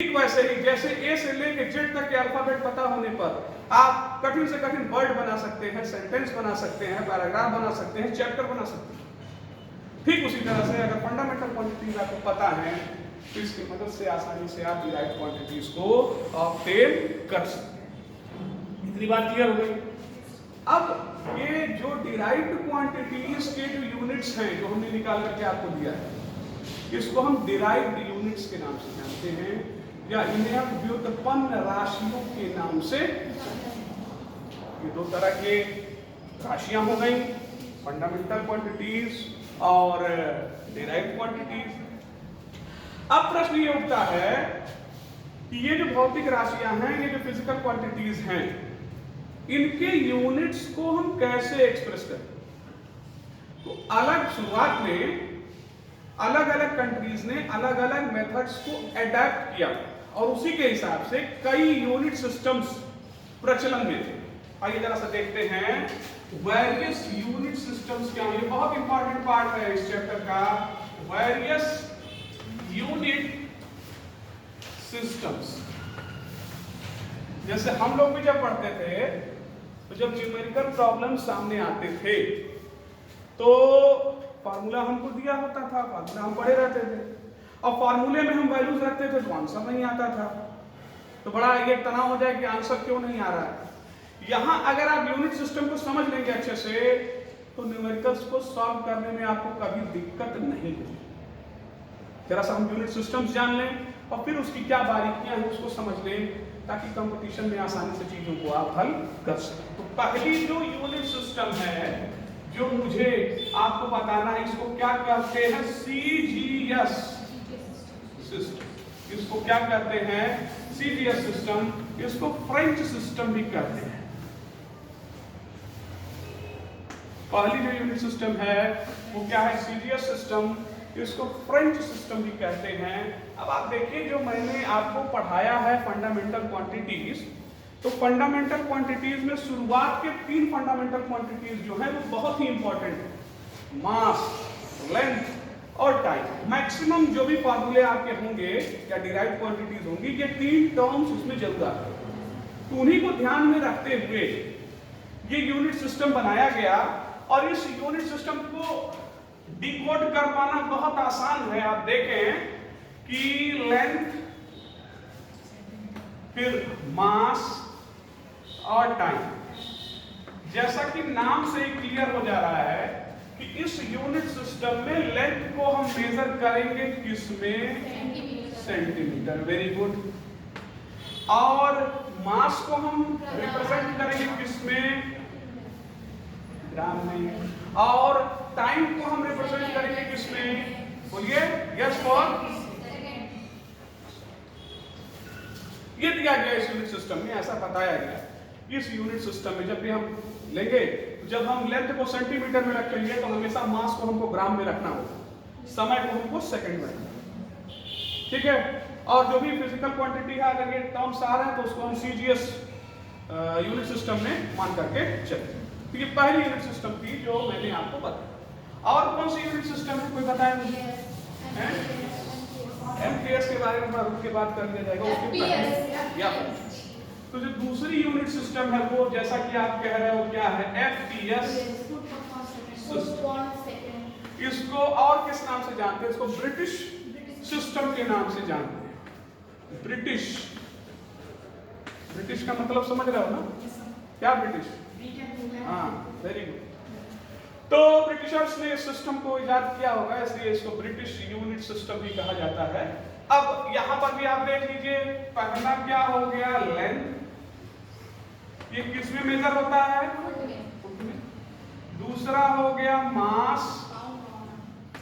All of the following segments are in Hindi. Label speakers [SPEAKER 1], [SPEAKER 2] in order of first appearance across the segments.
[SPEAKER 1] ठीक वैसे ही जैसे ए से लेके जेड तक के अल्फाबेट पता होने पर आप कठिन से कठिन वर्ड बना सकते हैं, सेंटेंस बना सकते हैं, पैराग्राफ बना सकते हैं, चैप्टर बना सकते हैं। ठीक उसी तरह से अगर फंडामेंटल क्वांटिटीज आपको पता है तो इसकी मदद से आसानी से आप डिराइव्ड क्वांटिटीज को ऑब्टेन कर सकते हैं। इतनी बात क्लियर हो गई। अब ये जो डिराइव्ड क्वांटिटीज के जो यूनिट्स हैं जो हमने निकाल करके आपको दिया है, इसको हम डिराइव्ड यूनिट्स के नाम से जानते हैं या इन्हें हम व्युत्पन्न राशियों के नाम से। ये दो तरह के राशियां हो गई, फंडामेंटल क्वांटिटीज और डिराइव्ड क्वांटिटीज। अब प्रश्न ये उठता है कि ये जो भौतिक राशियां हैं, ये जो फिजिकल क्वांटिटीज हैं, इनके यूनिट्स को हम कैसे एक्सप्रेस करें। तो अलग शुरुआत में अलग अलग कंट्रीज ने अलग अलग मेथड्स को अडैप्ट किया और उसी के हिसाब से कई यूनिट सिस्टम्स प्रचलन में थे। आइए जरा सा देखते हैं वेरियस यूनिट सिस्टम्स क्या हैं। ये बहुत इंपॉर्टेंट पार्ट है इस चैप्टर का, वेरियस यूनिट सिस्टम्स। जैसे हम लोग भी जब पढ़ते थे तो जब न्यूमेरिकल प्रॉब्लम सामने आते थे तो फार्मूला हमको दिया होता था, फार्मूला हम पढ़े रहते थे और फार्मूले में हम वैल्यूज रखते थे तो आंसर नहीं आता था। तो बड़ा ये तनाव हो जाए कि आंसर क्यों नहीं आ रहा है। यहां अगर आप यूनिट सिस्टम को समझ लेंगे अच्छे से तो न्यूमेरिकल्स को सॉल्व करने में आपको कभी दिक्कत नहीं होगी। जरा सा हम यूनिट सिस्टम्स जान लें और फिर उसकी क्या बारीकियां हैं उसको समझ लें ताकि कंपटीशन में आसानी से चीजों को आप हल कर सकें। तो पहली जो यूनिट सिस्टम है जो मुझे आपको बताना है, इसको क्या कहते हैं, CGS सिस्टम। इसको क्या कहते हैं, CGS सिस्टम। इसको फ्रेंच सिस्टम भी कहते हैं। पहली जो यूनिट सिस्टम है वो क्या है, CGS सिस्टम। इसको फ्रेंच सिस्टम भी कहते हैं। अब आप देखिए जो मैंने आपको पढ़ाया है फंडामेंटल क्वांटिटीज, तो फंडामेंटल क्वांटिटीज में शुरुआत के 3 फंडामेंटल क्वांटिटीज जो है वो बहुत ही इंपॉर्टेंट है, मास, लेंथ और टाइम। मैक्सिमम जो भी फार्मूले आपके होंगे या डिराइव्ड क्वांटिटीज होंगी, ये 3 टर्म्स उसमें जरूर आते हैं। तो उन्हीं को ध्यान में रखते हुए ये यूनिट सिस्टम बनाया गया और इस यूनिट सिस्टम को डिकोड कर पाना बहुत आसान है। आप देखें कि लेंथ, फिर मास और टाइम, जैसा कि नाम से ही क्लियर हो जा रहा है कि इस यूनिट सिस्टम में लेंथ को हम मेजर करेंगे किसमें, सेंटीमीटर। Very good. और मास को हम रिप्रेजेंट करेंगे किसमें, ग्राम में। और टाइम को हम रिप्रेजेंट करेंगे किसमें, बोलिए, यस फॉर। ये दिया गया इस यूनिट सिस्टम में, ऐसा बताया गया। इस यूनिट सिस्टम में जब भी हम लेंगे, जब हम लेंथ को सेंटीमीटर में रखेंगे तो हमेशा मास को हमको ग्राम में रखना होगा, समय को हमको सेकंड में रखना होगा। ठीक है। और जो भी फिजिकल क्वांटिटी है, अगर ये टर्म्स आ रहे हैं तो उसको हम CGS यूनिट सिस्टम में मान करके चलते। तो ये पहली यूनिट सिस्टम थी जो मैंने आपको बताया। और कौन सी यूनिट सिस्टम है, कोई बताए मुझे? MKS के बारे में रुक के बात कर लिया जाएगा, उसके पहले या तो जो दूसरी यूनिट सिस्टम है वो, जैसा कि आप कह रहे हो, क्या है, FPS सिस्टम। इसको और किस नाम से जानते हैं, इसको ब्रिटिश सिस्टम के नाम से जानते हैं। ब्रिटिश, ब्रिटिश का मतलब समझ रहे हो ना, क्या ब्रिटिश, हाँ, वेरी गुड। तो ब्रिटिशर्स ने इस सिस्टम को इजाद किया होगा, इसलिए इसको ब्रिटिश यूनिट सिस्टम भी कहा जाता है। अब यहां पर भी आप देख लीजिए, पहला क्या हो गया, लेंथ। ये किसमें मेजर होता है, दूसरा हो गया मास,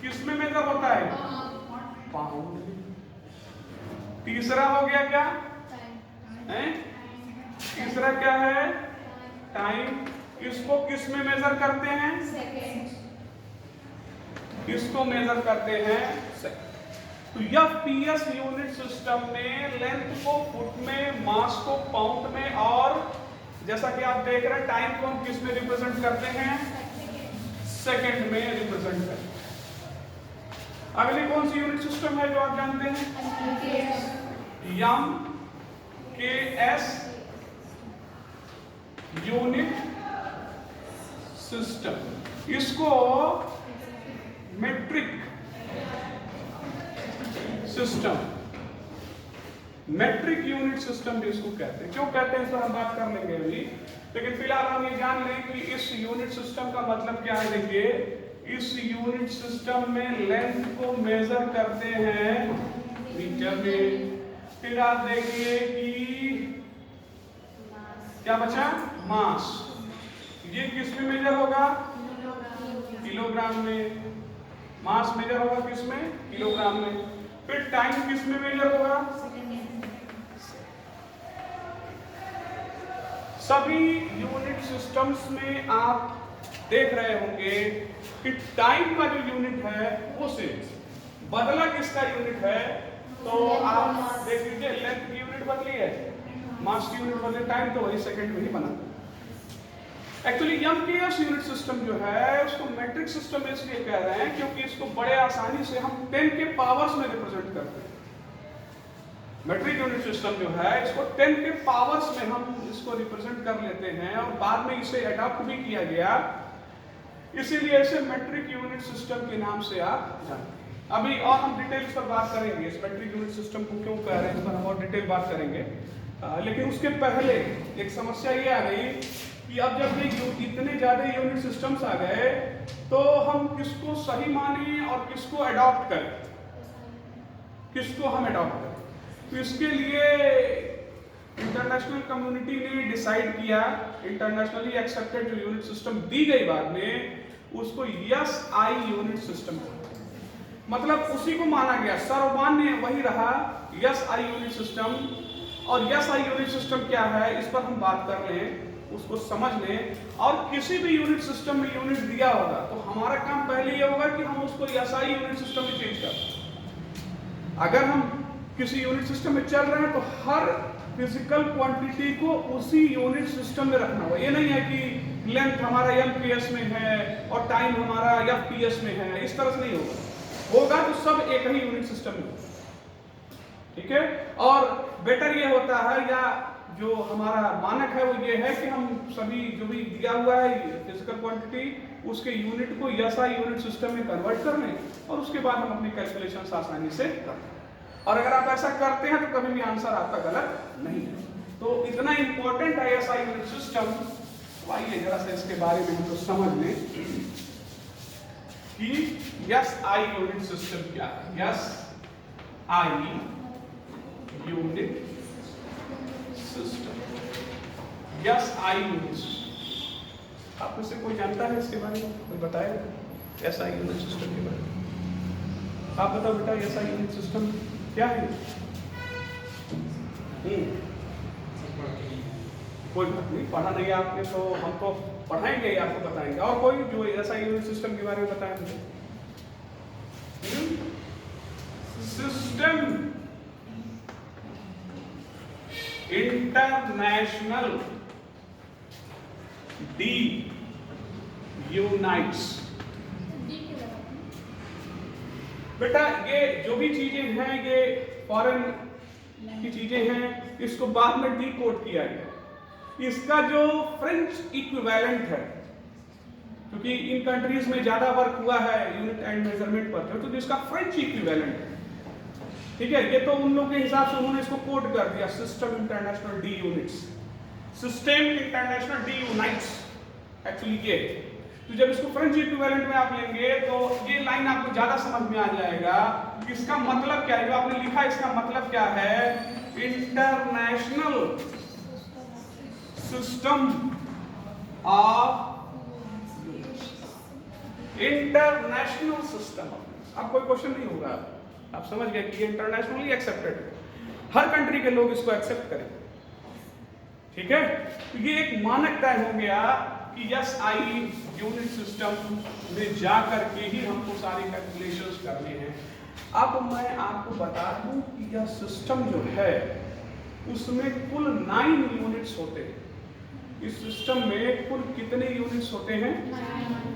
[SPEAKER 1] किसमें मेजर होता है, पाउंड। तीसरा हो गया क्या है, तीसरा क्या है, टाइम। इसको किस में मेजर करते हैं, इसको मेजर करते हैं सेकंड। तो FPS यूनिट सिस्टम में लेंथ को फुट में, मास को पाउंड में, और जैसा कि आप देख रहे हैं टाइम को हम किस में रिप्रेजेंट करते हैं, सेकंड में रिप्रेजेंट करते हैं। अगली कौन सी यूनिट सिस्टम है जो आप जानते हैं, MKS यूनिट सिस्टम, इसको metric system, metric unit system भी इसको कहते हैं। क्यों कहते हैं इस पर हम बात कर लेंगे अभी, लेकिन फिलहाल हम ये जान लें कि इस यूनिट सिस्टम का मतलब क्या है। देखिए, इस यूनिट सिस्टम में लेंथ को मेजर करते हैं मीटर में। फिर आप देखिए कि क्या बचा, मास। ये किस में मेजर होगा, किलोग्राम में। मास मेजर होगा किस में, किलोग्राम में। फिर टाइम किस में मेजर होगा, सभी यूनिट सिस्टम्स में आप देख रहे होंगे कि टाइम का जो यूनिट है वो सेम, बदला किसका यूनिट है, तो आप देख लीजिए लेंथ की यूनिट बदली है, मास की यूनिट बदली, टाइम तो वही सेकंड में ही बना। एक्चुअली MKS यूनिट सिस्टम जो है उसको मैट्रिक सिस्टम इसलिए कह रहे हैं क्योंकि इसको बड़े आसानी से हम 10 के पावर्स में रिप्रेजेंट करते हैं। मैट्रिक यूनिट सिस्टम जो है इसको 10 के पावर्स में हम इसको रिप्रेजेंट कर लेते हैं और बाद में इसे अडॉप्ट भी किया गया, इसीलिए इसे मैट्रिक यूनिट सिस्टम के नाम से आप जानते हैं। अभी और हम डिटेल्स पर बात करेंगे, इस मैट्रिक यूनिट सिस्टम को क्यों कह रहे हैं इस पर हम और डिटेल बात करेंगे। लेकिन उसके पहले एक समस्या ये आ गई कि अब जब ये इतने ज्यादा यूनिट सिस्टम्स आ गए तो हम किसको सही माने और किसको अडॉप्ट करें, किसको हम अडॉप्ट करें। तो इसके लिए इंटरनेशनल कम्युनिटी ने डिसाइड किया, इंटरनेशनली एक्सेप्टेड जो यूनिट सिस्टम दी गई बाद में उसको SI यूनिट सिस्टम, मतलब उसी को माना गया, सर्वमान्य वही रहा SI यूनिट सिस्टम। और SI यूनिट सिस्टम क्या है इस पर हम बात कर लें, उसको समझ लें। और किसी भी यूनिट सिस्टम में यूनिट दिया होगा तो हमारा काम पहले ये होगा कि हम उसको SI यूनिट सिस्टम में चेंज कर। अगर हम किसी यूनिट सिस्टम में चल रहे हैं तो हर फिजिकल क्वांटिटी को उसी यूनिट सिस्टम में रखना होगा। ये नहीं है कि लेंथ हमारा MPS में है और टाइम हमारा FPS में है, इस तरह से नहीं होगा। होगा तो सब एक ही यूनिट सिस्टम में होगा, ठीक है। और बेटर ये होता है, या जो हमारा मानक है वो ये है कि हम सभी जो भी दिया हुआ है फिजिकल क्वांटिटी उसके यूनिट को SI यूनिट सिस्टम में कन्वर्ट कर लें और उसके बाद हम अपनी कैलकुलेशंस आसानी से कर लें। और अगर आप ऐसा करते हैं तो कभी भी आंसर आपका गलत नहीं है। तो इतना इंपॉर्टेंट है SI यूनिट सिस्टम। आइए जरा सा इसके बारे में हम तो समझ लें कि SI यूनिट सिस्टम क्या है। SI unit system, SI unit system, आप में से कोई जानता है इसके बारे में, कोई बताएगा SI यूनिट सिस्टम के बारे में? आप बताओ बेटा SI यूनिट सिस्टम क्या है? कोई बात नहीं, पढ़ा नहीं आपने तो हम तो पढ़ाएंगे ही, आपको बताएंगे। और कोई जो SI यूनिट सिस्टम के बारे में बताएंगे? System international unites. बेटा ये जो भी चीजें हैं ये फॉरेन की चीजें हैं, इसको बाद में डीकोड किया गया। इसका जो फ्रेंच इक्विवेलेंट है, क्योंकि इन कंट्रीज में ज्यादा वर्क हुआ है यूनिट एंड मेजरमेंट पर, तो इसका फ्रेंच इक्विवेलेंट है, ठीक है। ये तो उन लोगों के हिसाब से उन्होंने इसको कोड कर दिया, system international D units, system international D unites actually ये। तो जब इसको फ्रेंच इक्विवेलेंट में आप लेंगे तो ये लाइन आपको ज्यादा समझ में आ जाएगा कि इसका मतलब क्या है। जो आपने लिखा इसका मतलब क्या है, international system of international system. अब कोई क्वेश्चन नहीं होगा, आप समझ गए कि ये इंटरनेशनली एक्सेप्टेड है, हर कंट्री के लोग इसको एक्सेप्ट करें, ठीक है। तो ये एक मानक तय हो गया कि SI यूनिट सिस्टम में जाकर के ही हमको सारी कैलकुलेशंस करनी है। अब मैं आपको बता दूं कि यह सिस्टम जो है उसमें कुल 9 यूनिट्स होते हैं। इस सिस्टम में कुल कितने यूनिट्स होते हैं? 9।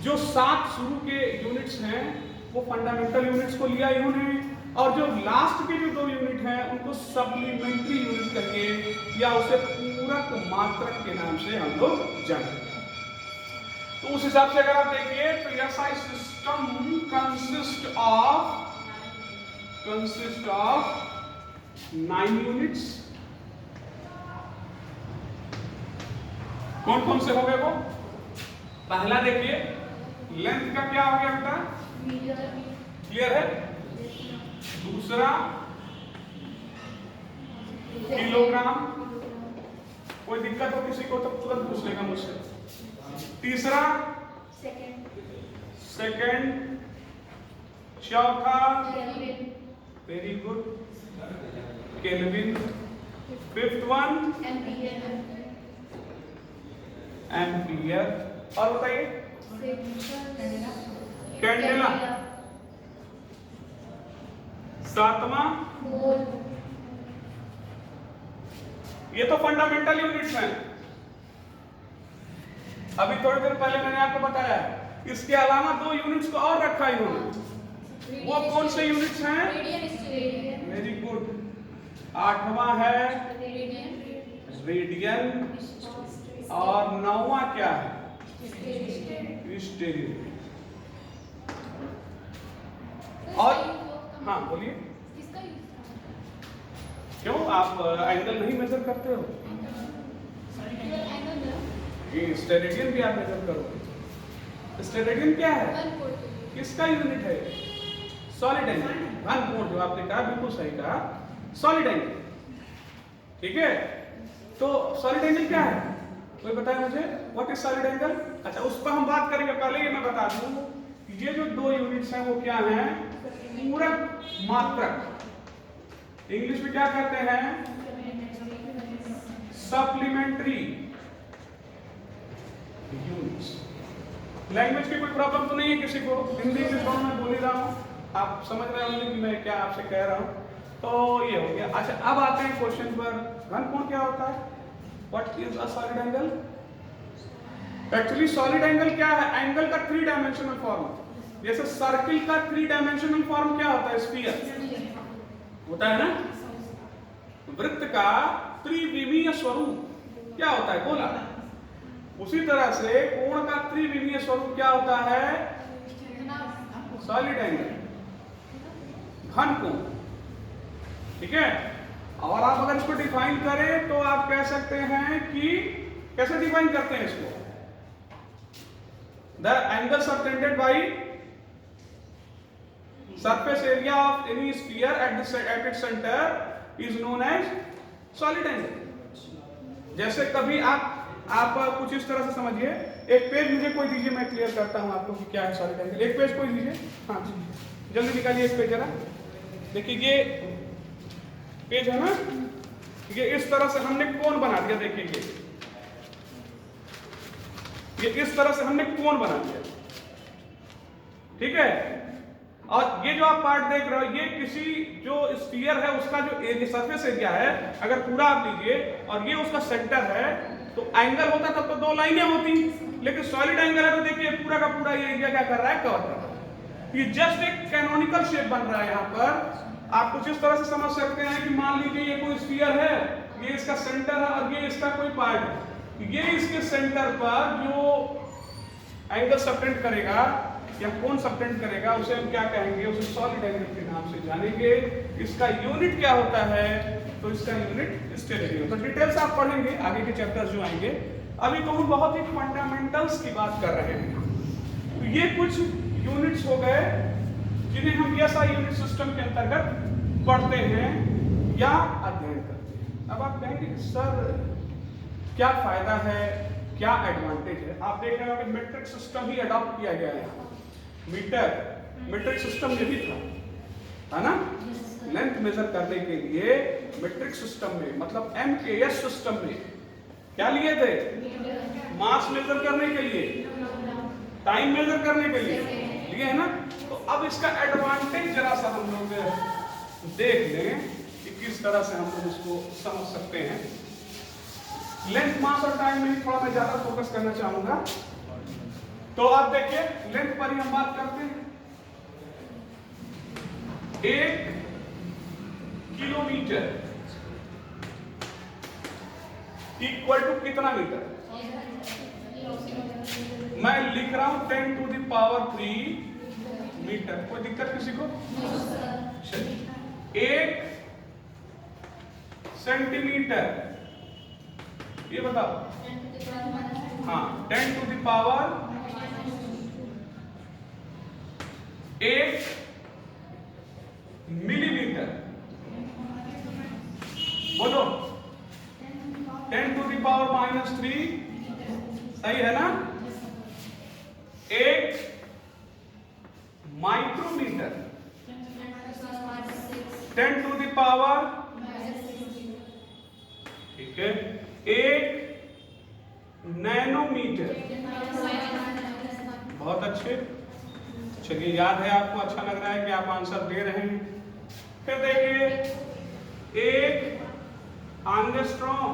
[SPEAKER 1] जो 7 शुरू के यूनिट्स हैं वो फंडामेंटल यूनिट्स को लिया इन्होंने, और जो लास्ट के जो 2 यूनिट हैं उनको सप्लीमेंट्री यूनिट कहिए या उसे पूरक मात्रक के नाम से हम लोग जानते हैं। तो उस हिसाब से अगर आप देखिए तो SI system consist of 9 units. कौन कौन से हो गए वो? पहला देखिए लेंथ का क्या हो गया बेटा? क्लियर है? दूसरा किलोग्राम, कोई दिक्कत हो किसी को तो तुरंत पूछ लेगा मुझसे। तीसरा सेकंड, चौथा very good kelvin, fifth one ampere, और बताइए कैंडेला, सातवां ये तो फंडामेंटल यूनिट्स हैं। अभी थोड़ी देर पहले मैंने आपको बताया इसके अलावा 2 यूनिट्स को और रखा इन्होंने। वो कौन से यूनिट्स हैं? Very good. 8वां है रेडियन और 9वां क्या है? स्टेरियन। और हाँ बोलिए, क्यों आप एंगल नहीं मेजर करते हो? ये स्टेरेडियन भी आप मेजर करोगे। स्टेरेडियन क्या है? किसका यूनिट है? Solid angle. घन कोण, जो आपने कहा बिल्कुल सही कहा, सॉलिड एंगल। ठीक है, तो सॉलिड एंगल क्या है? कोई बताए मुझे व्हाट इज सॉलिड एंगल? अच्छा, उस पर हम बात करेंगे। पहले ये मैं बता दूं, ये जो 2 यूनिट्स हैं वो क्या हैं? पूरक मात्रक। इंग्लिश में क्या कहते हैं? Supplementary units. लैंग्वेज की कोई प्रॉब्लम तो नहीं है किसी को? हिंदी इंग्लिश दोनों में बोल ही रहा हूं, आप समझ रहे होंगे कि मैं क्या आपसे कह रहा हूं। तो ये हो गया। अच्छा, अब आते हैं क्वेश्चन पर। घन कोण क्या होता है? What is a solid angle? Actually solid angle क्या है? एंगल का 3 डायमेंशनल फॉर्म। जैसे सर्किल का 3 डायमेंशनल फॉर्म क्या होता है? स्फीयर होता है ना। वृत्त का त्रिविमीय स्वरूप क्या होता है? गोला। उसी तरह से कोण का त्रिविमीय स्वरूप क्या होता है? सॉलिड एंगल, घन कोण। ठीक है, और आप अगर इसको डिफाइन करें तो आप कह सकते हैं कि कैसे डिफाइन करते हैं इसको? The angle subtended by surface area of any sphere at its center is known as solid angle। जैसे कभी आप कुछ इस तरह से समझिए, एक पेज मुझे कोई दीजिए, मैं क्लियर करता हूं आपको कि क्या है सॉलिड एंगल। एक पेज कोई दीजिए, हाँ जल्दी निकालिए एक पेज जरा। देखिए ये पेज है ना, ये इस तरह से हमने कोण बना दिया। देखिए ये इस तरह से हमने कोण बना दिया। ठीक है, और ये जो आप पार्ट देख रहे हो, ये किसी जो स्फीयर है उसका जो एरिया, सरफेस एरिया है, अगर पूरा आप लीजिए और ये उसका सेंटर है, तो एंगल होता तब तो 2 लाइनें होती, लेकिन सॉलिड एंगल है तो देखिए पूरा का पूरा ये एरिया क्या कर रहा है? कवर कर रहा है। ये जस्ट एक कैनोनिकल शेप बन रहा है। यहाँ पर आप कुछ इस तरह से समझ सकते हैं कि मान लीजिए ये कोई स्फीयर है, ये इसका सेंटर है और ये इसका कोई पार्ट है। ये इसके सेंटर पर जो एंगल सबटेंड करेगा या कोण सबटेंड करेगा, उसे हम क्या कहेंगे? उसे सॉलिड एंगल के नाम से जानेंगे। इसका यूनिट क्या होता है? तो इसका यूनिट स्टेरेडियन। तो डिटेल्स आप पढ़ेंगे आगे के चैप्टर्स जो आएंगे। अभी तो हम बहुत ही फंडामेंटल्स की बात कर रहे हैं। तो ये कुछ यूनिट्स हो गए जिन्हें हम SI यूनिट सिस्टम के अंतर्गत पढ़ते हैं या अध्ययन करते हैं। अब आप कहेंगे कि सर क्या फायदा है, क्या एडवांटेज है? आप देख रहे हो कि मीट्रिक सिस्टम ही अडॉप्ट किया गया है। मीट्रिक सिस्टम ये भी था, है ना? लेंथ मेजर करने के लिए मीट्रिक सिस्टम में, मतलब MKS सिस्टम में क्या लिए थे? मास मेजर करने के लिए, टाइम मेजर करने के लिए लिए है ना। तो अब इसका एडवांटेज जरा सा हम लोग देख लें कि किस तरह से हम लोग इसको समझ सकते हैं। लेंथ, मास और टाइम में थोड़ा मैं ज्यादा फोकस करना चाहूंगा। तो आप देखिए लेंथ पर ही हम बात करते हैं। एक किलोमीटर इक्वल टू कितना मीटर? मैं लिख रहा हूं 10 टू द पावर 3 मीटर। कोई दिक्कत किसी को? चलिए, 1 सेंटीमीटर ये बताओ। हाँ, 10 टू द पावर 1 मिलीमीटर। बोलो 10 टू द पावर -3 सही है ना? 1 माइक्रोमीटर 10 टू द पावर, ठीक है, 1 नैनोमीटर। बहुत अच्छे, चलिए याद है आपको, अच्छा लग रहा है कि आप आंसर दे रहे हैं। फिर देखिए 1 एंगस्ट्रॉम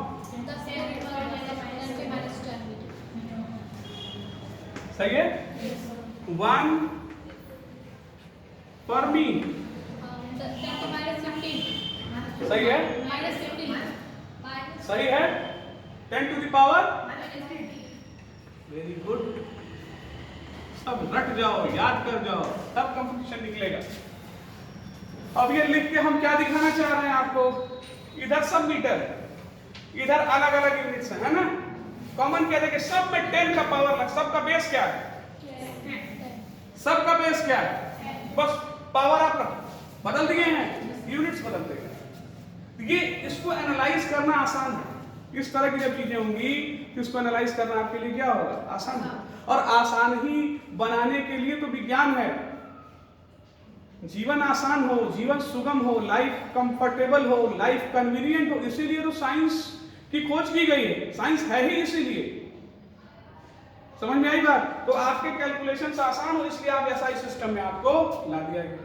[SPEAKER 1] सही है। 1 फर्मी सही है, सही है। 10 to the power, very good. सब रट जाओ, याद कर जाओ, तब कंपटीशन निकलेगा। अब ये लिख के हम क्या दिखाना चाह रहे हैं आपको? इधर सब मीटर, इधर अलग अलग यूनिट्स है ना। कॉमन क्या है? सब में 10 का पावर लग। सबका बेस क्या है? सबका बेस क्या है? बस पावर आप बदल दिए हैं, यूनिट्स बदल देंगे। ये इसको एनालाइज करना आसान है। इस तरह की जब चीजें होंगी तो इसको एनालाइज करना आपके लिए क्या होगा? आसान है। और आसान ही बनाने के लिए तो विज्ञान है। जीवन आसान हो, जीवन सुगम हो, लाइफ कंफर्टेबल हो, लाइफ कन्वीनियंट हो, इसीलिए तो साइंस की खोज की गई है। साइंस है ही इसीलिए। समझ में आई बात? तो आपके कैलकुलेशंस आसान हो, इसलिए आप एसआई सिस्टम में आपको ला दिया गया।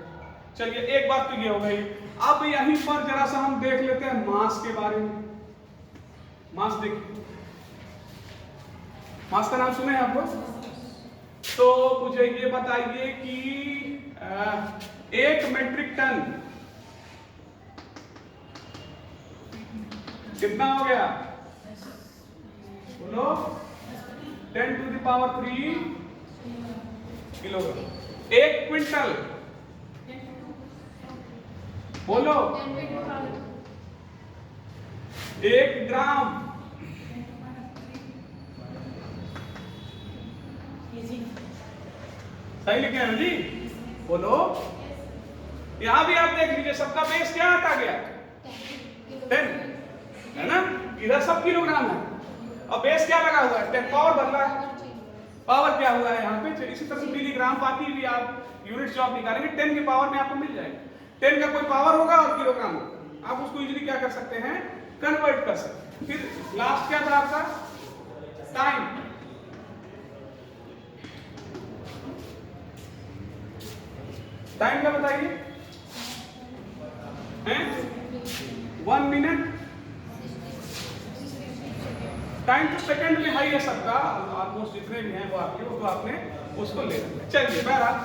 [SPEAKER 1] चलिए, एक बात तो ये हो गई। अब यहीं पर जरा सा हम देख लेते हैं मास के बारे में। मास देखिए, मास का नाम सुने हैं आपको? तो मुझे ये बताइए कि 1 मेट्रिक टन कितना हो गया? बोलो। 10 to the power 3 kilogram. 1 quintal बोलो। 1 ग्राम सही लिखे हैं जी? बोलो। यहां भी आप देख लीजिए, सबका बेस क्या आता गया? 10 है ना। इधर सब किलोग्राम है और बेस क्या लगा हुआ है? 10। पावर बदला है, पावर क्या हुआ है यहाँ पे? इसी तरह से मिलीग्राम, बाकी भी आप यूनिट जो आप निकालेंगे 10 के पावर में आपको मिल जाएगा। 10 का कोई पावर होगा और किलोग्राम होगा, आप उसको इजीली क्या कर सकते हैं? कन्वर्ट कर सकते हैं। फिर लास्ट क्या था आपका? टाइम। टाइम का बताइए। 1 मिनट। टाइम तो सेकंड में हाई है सबका, ऑलमोस्ट जितने भी हैं वो आपके, वो तो आपने उसको ले लेना। चलिए, बहरहाल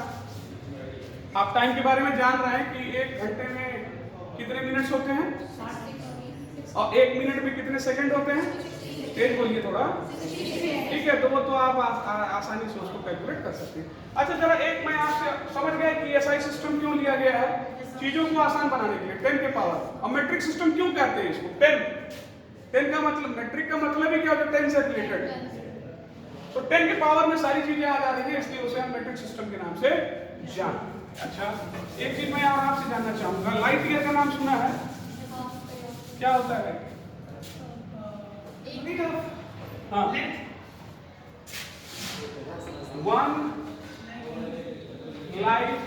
[SPEAKER 1] आप टाइम के बारे में जान रहे हैं कि 1 घंटे में कितने मिनट्स होते हैं और 1 मिनट में कितने सेकंड होते हैं? तेज बोलिए थोड़ा। ठीक है, तो वो तो आप आसानी से उसको कैलकुलेट कर सकते हैं। अच्छा, जरा एक मैं आपसे समझ गया कि एसआई सिस्टम क्यों लिया गया है? चीजों को आसान बनाने के लिए 10 के पावर। और मेट्रिक सिस्टम क्यों कहते हैं इसको? 10 का मतलब, मेट्रिक का मतलब ही क्या होता है? 10 से रिलेटेड। तो 10 के पावर में सारी चीजें आ जा रही है, इसलिए उसे हम मेट्रिक सिस्टम के नाम से जानते हैं। अच्छा, एक चीज मैं आपसे जानना चाहूंगा, लाइट ईयर का नाम सुना है? क्या होता है? हाँ, 1 लाइट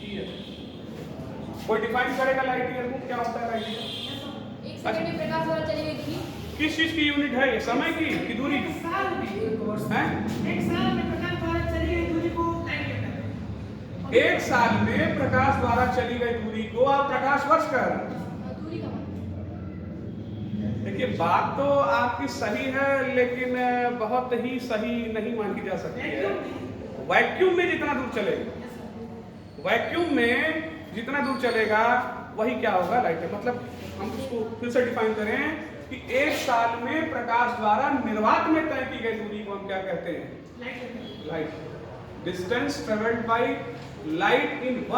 [SPEAKER 1] ईयर। कोई डिफाइन करेगा लाइट ईयर को? क्या होता है लाइट ईयर?
[SPEAKER 2] एक सेकंड में प्रकाश द्वारा चली गई थी।
[SPEAKER 1] किस चीज की यूनिट है ये? समय की कि दूरी की?
[SPEAKER 3] एक साल में प्रकाश द्वारा चली गई दूरी को लाइट ईयर कहते हैं।
[SPEAKER 1] 1 साल में प्रकाश द्वारा चली गई दूरी को आप प्रकाश वर्ष कह रहे हैं।
[SPEAKER 2] दूरी का
[SPEAKER 1] देखिए, बात तो आपकी सही है, लेकिन बहुत ही सही नहीं मानी जा सकती है। वैक्यूम में जितना दूर चलेगा, वैक्यूम में जितना दूर चलेगा वही क्या होगा लाइट है। मतलब हम इसको फिर से डिफाइन करें कि एक साल में प्रकाश द्वारा निर्वात में तय की गई दूरी को हम क्या कहते हैं? Light. Distance travelled by light in 1